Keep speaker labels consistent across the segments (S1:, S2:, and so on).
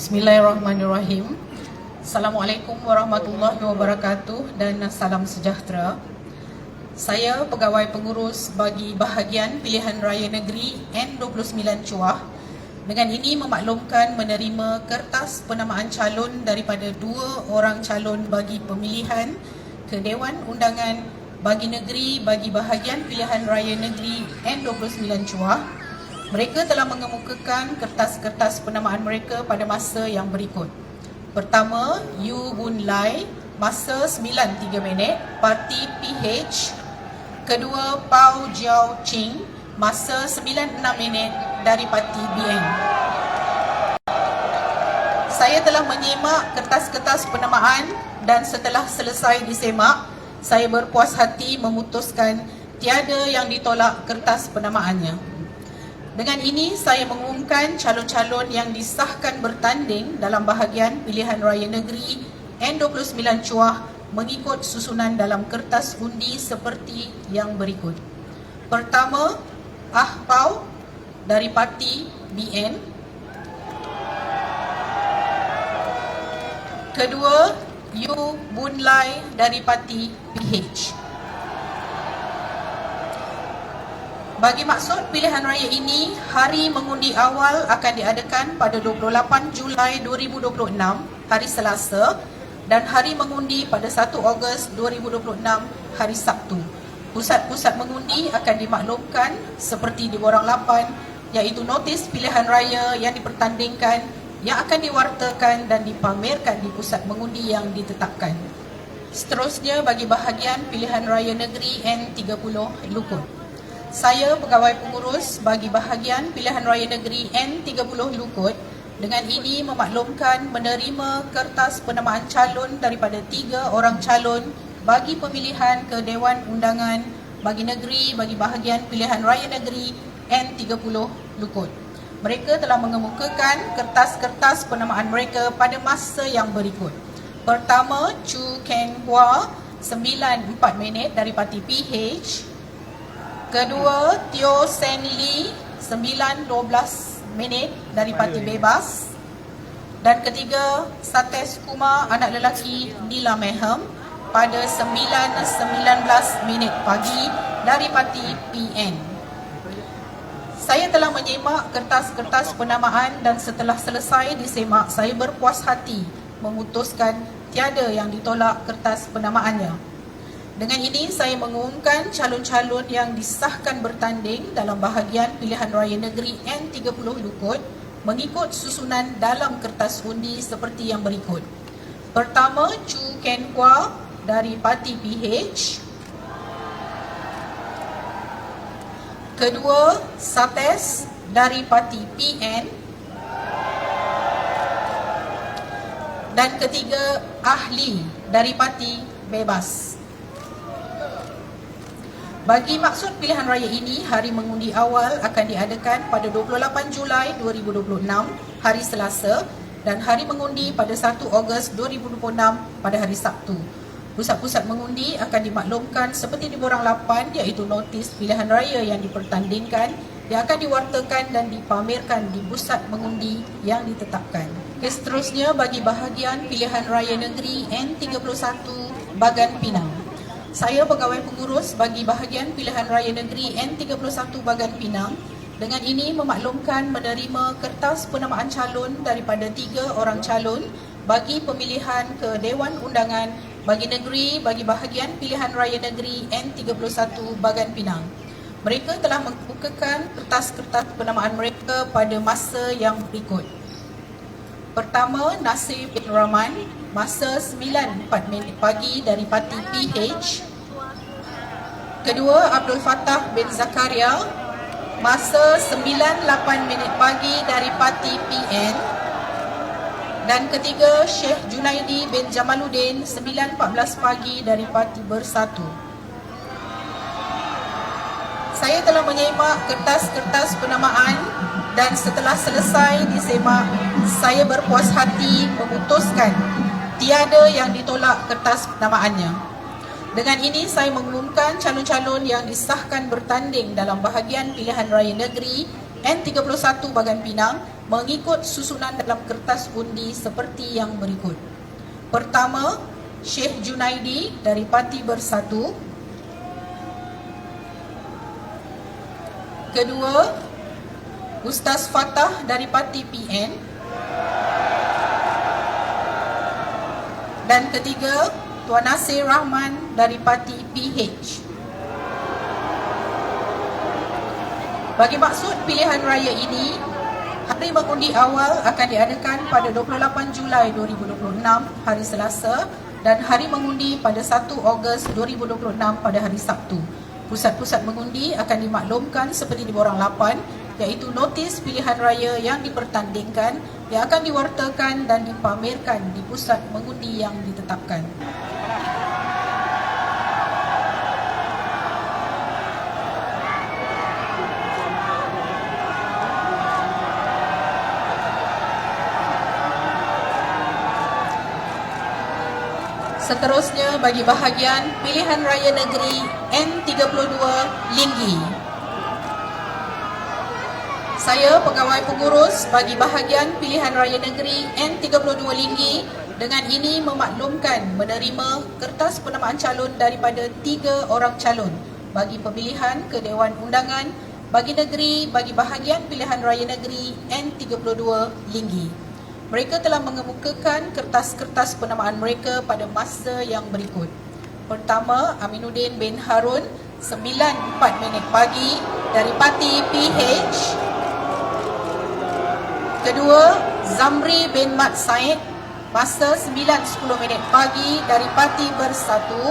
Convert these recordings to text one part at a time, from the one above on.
S1: Bismillahirrahmanirrahim. Assalamualaikum warahmatullahi wabarakatuh dan salam sejahtera. Saya pegawai pengurus bagi bahagian pilihan raya negeri N29 Chuah. Dengan ini memaklumkan menerima kertas penamaan calon daripada 2 orang calon bagi pemilihan ke Dewan Undangan bagi negeri bagi bahagian pilihan raya negeri N29 Chuah. Mereka telah mengemukakan kertas-kertas penamaan mereka pada masa yang berikut. Pertama, Yu Bun Lai, masa 9:03 minit, Parti PH. Kedua, Pau Jiao Ching, masa 9:06 minit dari Parti BN. Saya telah menyimak kertas-kertas penamaan dan setelah selesai disemak, saya berpuas hati memutuskan tiada yang ditolak kertas penamaannya. Dengan ini, saya mengumumkan calon-calon yang disahkan bertanding dalam bahagian pilihan raya negeri N29 Chuah mengikut susunan dalam kertas undi seperti yang berikut. Pertama, Ah Pau dari Parti BN. Kedua, Yu Bun Lai dari Parti PH. Bagi maksud pilihan raya ini, hari mengundi awal akan diadakan pada 28 Julai 2026, hari Selasa, dan hari mengundi pada 1 Ogos 2026, hari Sabtu. Pusat-pusat mengundi akan dimaklumkan seperti di borang 8, iaitu notis pilihan raya yang dipertandingkan yang akan diwartakan dan dipamerkan di pusat mengundi yang ditetapkan. Seterusnya, bagi bahagian pilihan raya negeri N30 Lukut. Saya pegawai pengurus bagi bahagian pilihan raya negeri N30 Lukut. Dengan ini memaklumkan menerima kertas penamaan calon daripada 3 orang calon bagi pemilihan ke Dewan Undangan bagi negeri bagi bahagian pilihan raya negeri N30 Lukut. Mereka telah mengemukakan kertas-kertas penamaan mereka pada masa yang berikut. Pertama, Chu Keng Hua, 9:04 minit dari Parti PH. Kedua, Teo Sen Lee, 9:12 minit dari Parti Bebas. Dan ketiga, Satesh Kumar, anak lelaki Nila Mehem, pada 9:19 minit pagi dari Parti PN. Saya telah menyimak kertas-kertas penamaan dan setelah selesai disemak, saya berpuas hati memutuskan tiada yang ditolak kertas penamaannya. Dengan ini, saya mengumumkan calon-calon yang disahkan bertanding dalam bahagian pilihan raya negeri N30 Lukut mengikut susunan dalam kertas undi seperti yang berikut. Pertama, Chu Ken Hua dari Parti PH. Kedua, Satesh dari Parti PN. Dan ketiga, Ahli dari Parti Bebas. Bagi maksud pilihan raya ini, hari mengundi awal akan diadakan pada 28 Julai 2026, hari Selasa, dan hari mengundi pada 1 Ogos 2026 pada hari Sabtu. Pusat-pusat mengundi akan dimaklumkan seperti di borang 8, iaitu notis pilihan raya yang dipertandingkan yang akan diwartakan dan dipamerkan di pusat mengundi yang ditetapkan. Seterusnya, bagi bahagian pilihan raya negeri N31 Bagan Pinang. Saya pegawai pengurus bagi bahagian pilihan raya negeri N31 Bagan Pinang. Dengan ini memaklumkan menerima kertas penamaan calon daripada 3 orang calon bagi pemilihan ke Dewan Undangan bagi negeri bagi bahagian pilihan raya negeri N31 Bagan Pinang. Mereka telah mengemukakan kertas-kertas penamaan mereka pada masa yang berikut. Pertama, Nasir bin Rahman, masa 9:04 minit pagi dari Parti PH. Kedua, Abdul Fattah bin Zakaria, masa 9:08 minit pagi dari Parti PN. Dan ketiga, Syekh Junaidi bin Jamaluddin, 9:14 pagi dari Parti Bersatu. Saya telah menyimak kertas-kertas penamaan dan setelah selesai disemak, saya berpuas hati memutuskan tiada yang ditolak kertas penamaannya. Dengan ini, saya mengumumkan calon-calon yang disahkan bertanding dalam bahagian pilihan raya negeri N31 Bagan Pinang mengikut susunan dalam kertas undi seperti yang berikut. Pertama, Syekh Junaidi dari Parti Bersatu. Kedua, Ustaz Fatah dari Parti PN. Dan ketiga, Tuan Nasir Rahman dari Parti PH. Bagi maksud pilihan raya ini, hari mengundi awal akan diadakan pada 28 Julai 2026 hari Selasa dan hari mengundi pada 1 Ogos 2026 pada hari Sabtu. Pusat-pusat mengundi akan dimaklumkan seperti di borang 8, iaitu notis pilihan raya yang dipertandingkan yang akan diwartakan dan dipamerkan di pusat mengundi yang ditetapkan. Seterusnya, bagi bahagian pilihan raya negeri N32 Linggi. Saya, pegawai pengurus bagi bahagian pilihan raya negeri N32 Linggi, dengan ini memaklumkan menerima kertas penamaan calon daripada 3 orang calon bagi pemilihan ke Dewan Undangan bagi negeri bagi bahagian pilihan raya negeri N32 Linggi. Mereka telah mengemukakan kertas-kertas penamaan mereka pada masa yang berikut. Pertama, Aminuddin bin Harun, 9:04 pagi dari Parti PH. Kedua, Zamri bin Mat Said, masa 9:10 pagi dari Parti Bersatu.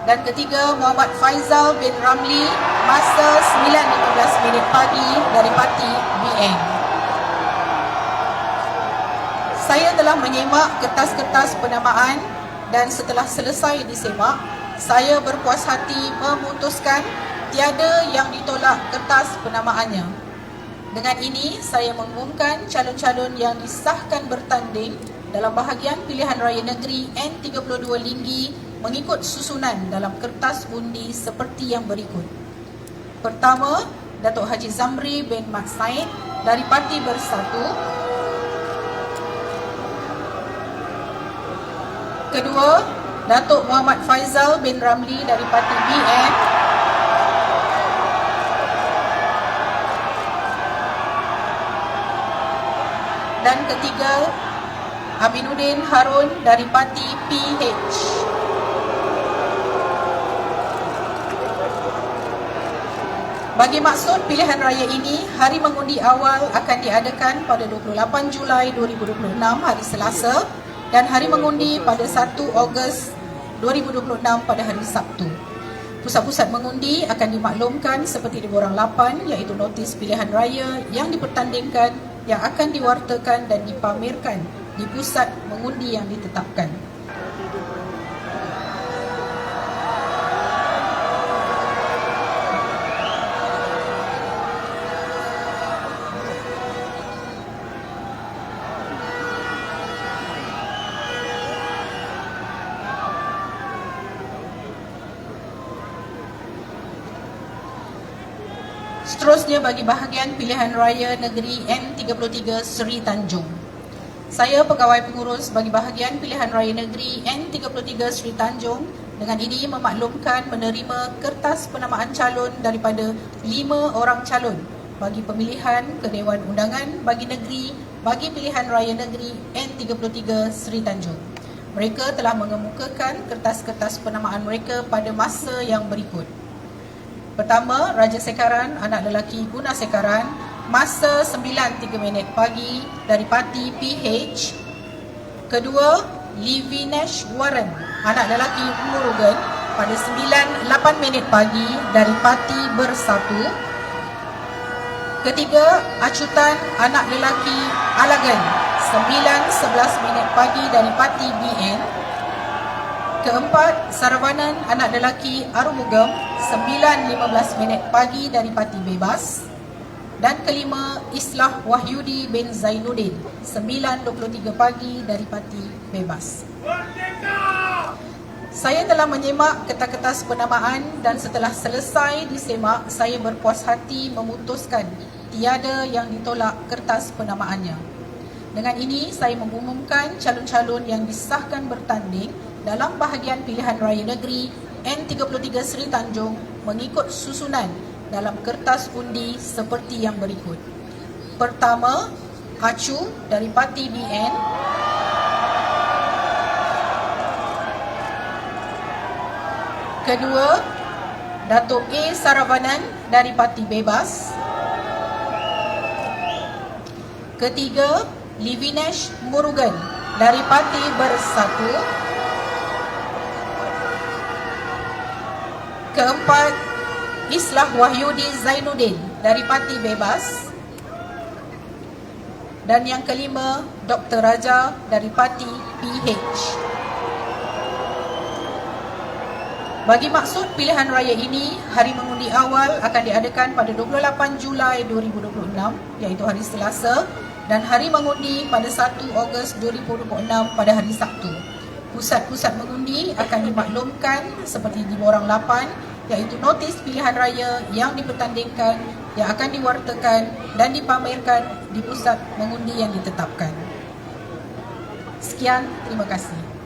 S1: Dan ketiga, Muhammad Faizal bin Ramli, masa 9:15 pagi dari Parti BN. Saya telah menyemak kertas-kertas penamaan dan setelah selesai disemak, saya berpuas hati memutuskan tiada yang ditolak kertas penamaannya. Dengan ini, saya mengumumkan calon-calon yang disahkan bertanding dalam bahagian pilihan raya negeri N32 Linggi mengikut susunan dalam kertas undi seperti yang berikut. Pertama, Datuk Haji Zamri bin Mat Said dari Parti Bersatu. Kedua, Datuk Muhammad Faizal bin Ramli dari Parti BN. Dan ketiga, Aminuddin Harun dari Parti PH. Bagi maksud pilihan raya ini, hari mengundi awal akan diadakan pada 28 Julai 2026 hari Selasa dan hari mengundi pada 1 Ogos 2026 pada hari Sabtu. Pusat-pusat mengundi akan dimaklumkan seperti di borang 8, iaitu notis pilihan raya yang dipertandingkan yang akan diwartakan dan dipamerkan di pusat mengundi yang ditetapkan. Seterusnya, bagi bahagian pilihan raya negeri N33 Seri Tanjung. Saya, pegawai pengurus bagi bahagian pilihan raya negeri N33 Seri Tanjung, dengan ini memaklumkan menerima kertas penamaan calon daripada 5 orang calon bagi pemilihan ke Dewan Undangan bagi negeri bagi pilihan raya negeri N33 Seri Tanjung. Mereka telah mengemukakan kertas-kertas penamaan mereka pada masa yang berikut. Pertama, Raja Sekaran, anak lelaki Guna Sekaran, masa 9:03 pagi dari Parti PH. Kedua, Livinesh Warren, anak lelaki Murugan, pada 9:08 pagi dari Parti Bersatu. Ketiga, Acutan, anak lelaki Alagan, 9:11 pagi dari Parti BN. Keempat, Saravanan, anak lelaki Arumugam, 9:15 pagi dari Parti Bebas. Dan kelima, Islah Wahyudi bin Zainuddin, 9:23 pagi dari Parti Bebas. Saya telah menyemak kertas-kertas penamaan dan setelah selesai disemak, saya berpuas hati memutuskan tiada yang ditolak kertas penamaannya. Dengan ini, saya mengumumkan calon-calon yang disahkan bertanding dalam bahagian pilihan raya negeri N33 Seri Tanjung mengikut susunan dalam kertas undi seperti yang berikut. Pertama, Acu dari Parti BN. Kedua, Datuk A. Saravanan dari Parti Bebas. Ketiga, Livinesh Murugan dari Parti Bersatu. Keempat, Islah Wahyudi Zainuddin dari Parti Bebas. Dan yang kelima, Dr. Raja dari Parti PH. Bagi maksud pilihan raya ini, hari mengundi awal akan diadakan pada 28 Julai 2026 iaitu hari Selasa dan hari mengundi pada 1 Ogos 2026 pada hari Sabtu. Pusat-pusat mengundi akan dimaklumkan seperti di borang 8 iaitu notis pilihan raya yang dipertandingkan yang akan diwartakan dan dipamerkan di pusat mengundi yang ditetapkan. Sekian, terima kasih.